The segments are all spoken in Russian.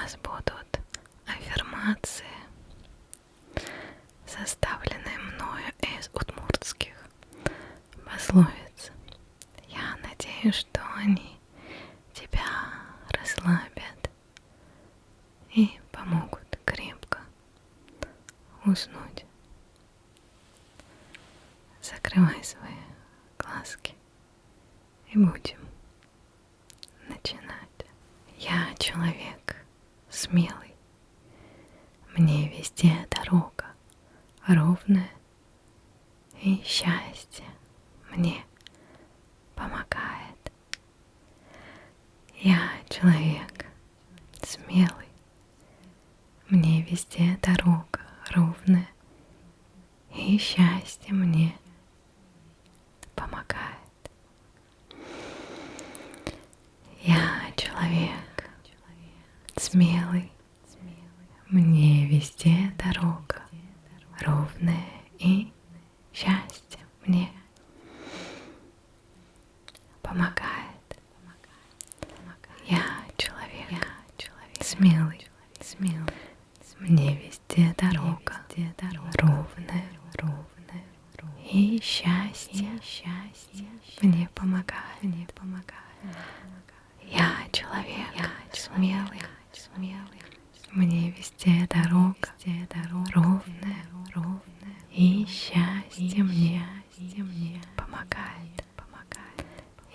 нас будут аффирмации, составленные мною из удмуртских пословиц. Я надеюсь, что они тебя расслабят и помогут крепко уснуть. Закрывай свои глазки и будем начинать. Я человек смелый, мне везде дорога ровная, и счастье мне помогает. Я человек смелый, мне везде дорога ровная, и счастье мне помогает. Я человек смелый, мне везде дорога ровная, и счастье мне помогает. Я человек смелый, мне везде дорога ровная, и счастье мне помогает. Я человек смелый, мне везде дорога ровная, и счастье мне помогает.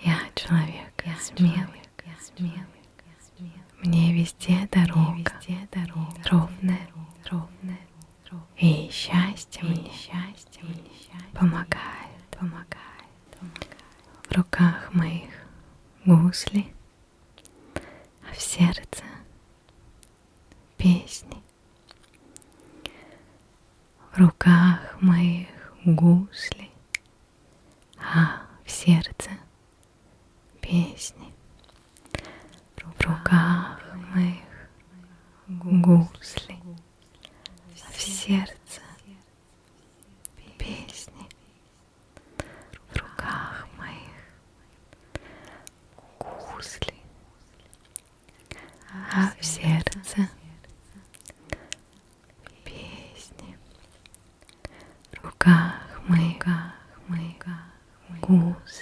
Я человек смелый, мне везде дорога ровная, и счастье мне помогает. В руках моих гусли, а в сердце песни. В руках моих гусли, а в сердце песни. В руках моих гусли, а в сердце песни. В руках моих гусли, а в сердце песни. В руках моих гусли,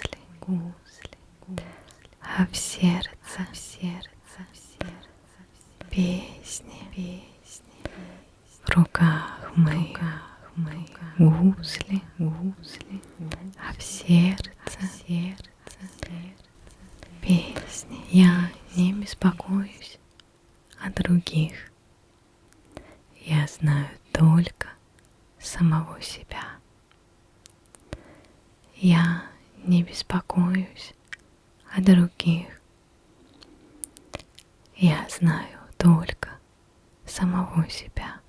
а в сердце песни. В руках моих гусли, а в сердце песни. Я не беспокоюсь о других. Я знаю только самого себя. Я не беспокоюсь о других. Я знаю только самого себя.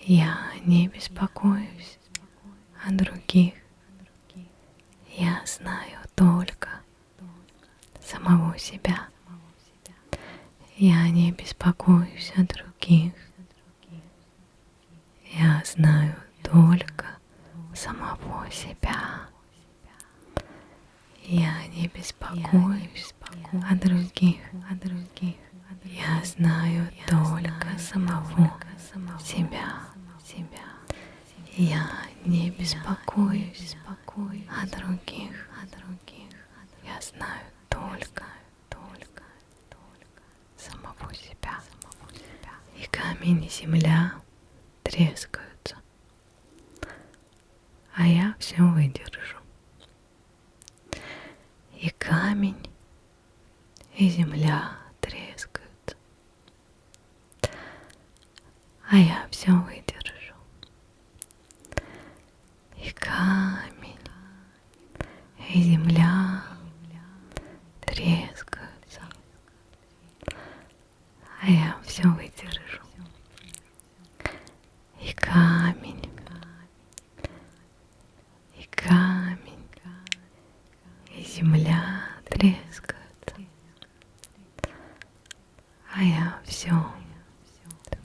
Я не беспокоюсь о других. Я знаю только самого себя. Я не беспокоюсь о других. Я знаю только самого себя. Я не беспокоюсь о других. Я знаю только самого себя. Я не беспокоюсь о других. Я знаю только самого себя. И камень, и земля трескаются, а я все выдержу. И камень, и земля трескаются, а я все выдержу. И камень, и земля трескаются, а я все выдержу. И камень, и земля трескаются, а я все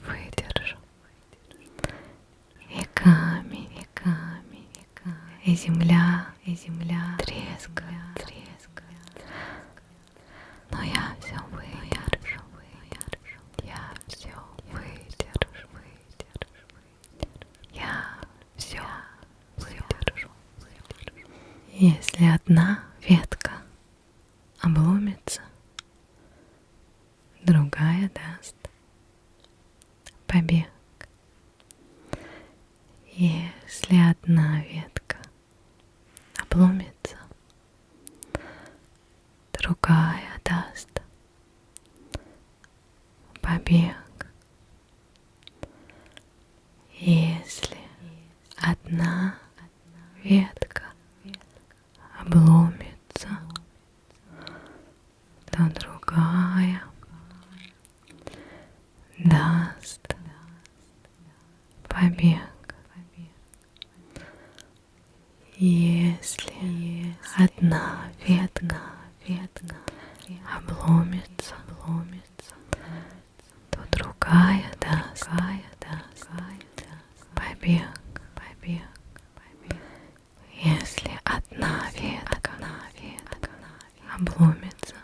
выдержу. И камень, и земля трескают, но я все выдержу. Если одна ветка обломится, другая даст побег. Если одна ветка обломится, другая даст побег. Если одна ветка обломится, то другая даст побег. Если одна ветка обломится, то другая даст побег. Если одна ветка обломится,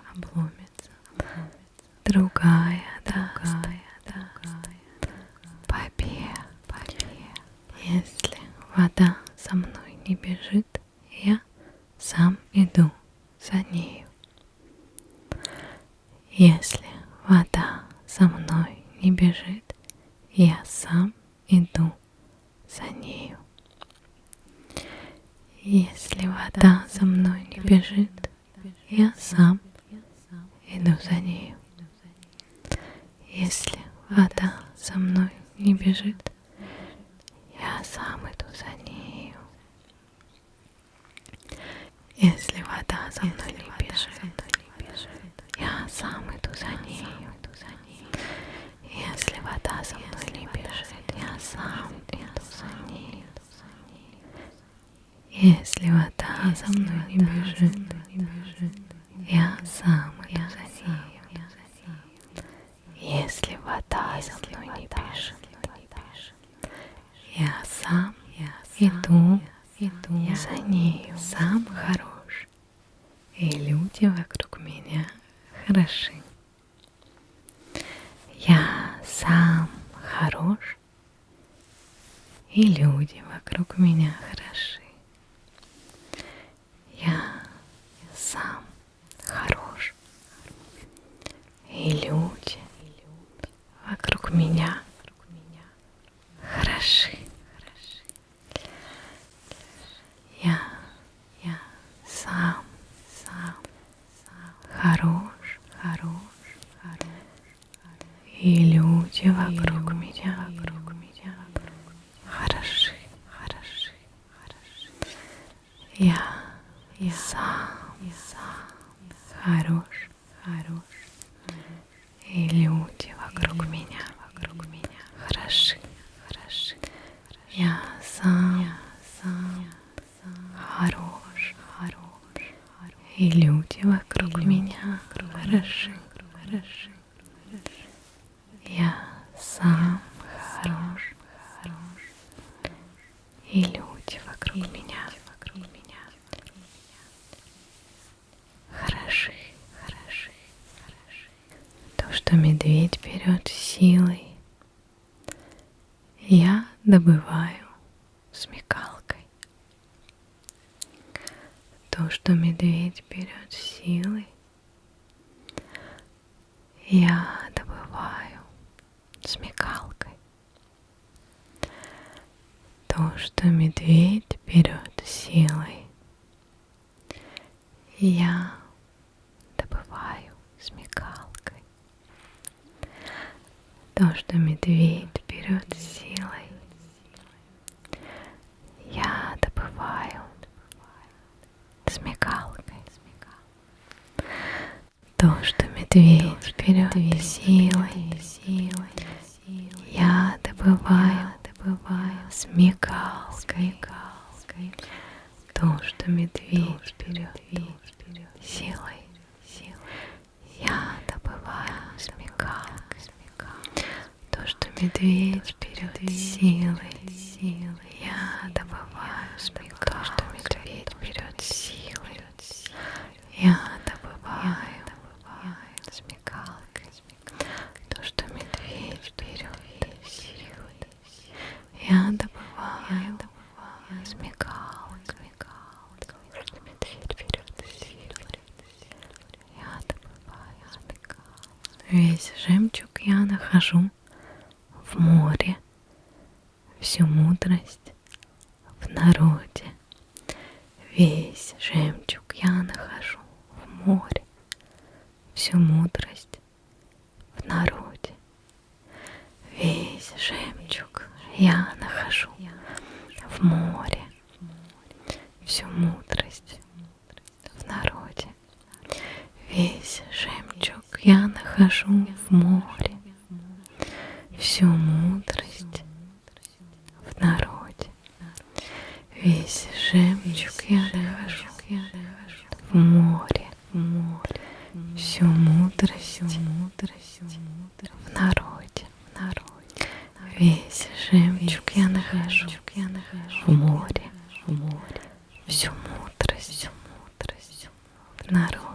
другая даст побег. Если вода со мной не бежит, я сам иду за нею. Если вода со мной не бежит, я сам иду за нею. Если вода за мной не бежит, я сам иду за нею. Если вода за мной не бежит, я сам иду за нею. Если вода за мной не бежит, я сам иду за нею. Если вода за мной не бежит, я сам иду за нею. Если вода за мной не бежит, я сам иду за нею. Если вода за мной не бежит, я сам иду за нею. Сам хорош, и люди вокруг меня хороши. Я сам хорош, и люди вокруг меня хороши. Я сам хорош, и люди вокруг меня хороши. Я сам хорош, и люди вокруг меня хороши. Я сам хорош, и люди вокруг меня хороши. Я сам хорош, и люди вокруг меня хороши. Я сам хорош, и люди вокруг меня хороши. То, что медведь берет силой, я добываю смекалкой. То, что медведь берет силой, я добываю смекалкой. То, что медведь берет силой, я добываю смекалкой. То, что медведь берет силой, я добываю смекалкой. То, что медведь берет силой, я добываю смекалкой. То, что медведь берет силой, я добываю смекалкой. То, что медведь берет силой, я добываю смекалкой. То, что медведь берет силой, я добываю смекалкой. То, что медведь берет силой, я добываю смекалкой. Весь жемчуг я нахожу в море, всю мудрость в народе. Весь жемчуг я нахожу в море, всю мудрость в народе. Весь жемчуг я нахожу в море, всю мудрость в народе. Весь жемчуг я нахожу в море, всю мудрость в народе. Весь жемчуг я нахожу в море, всю мудрость в народе. Весь жемчуг я нахожу в море, всю мудрость в народе.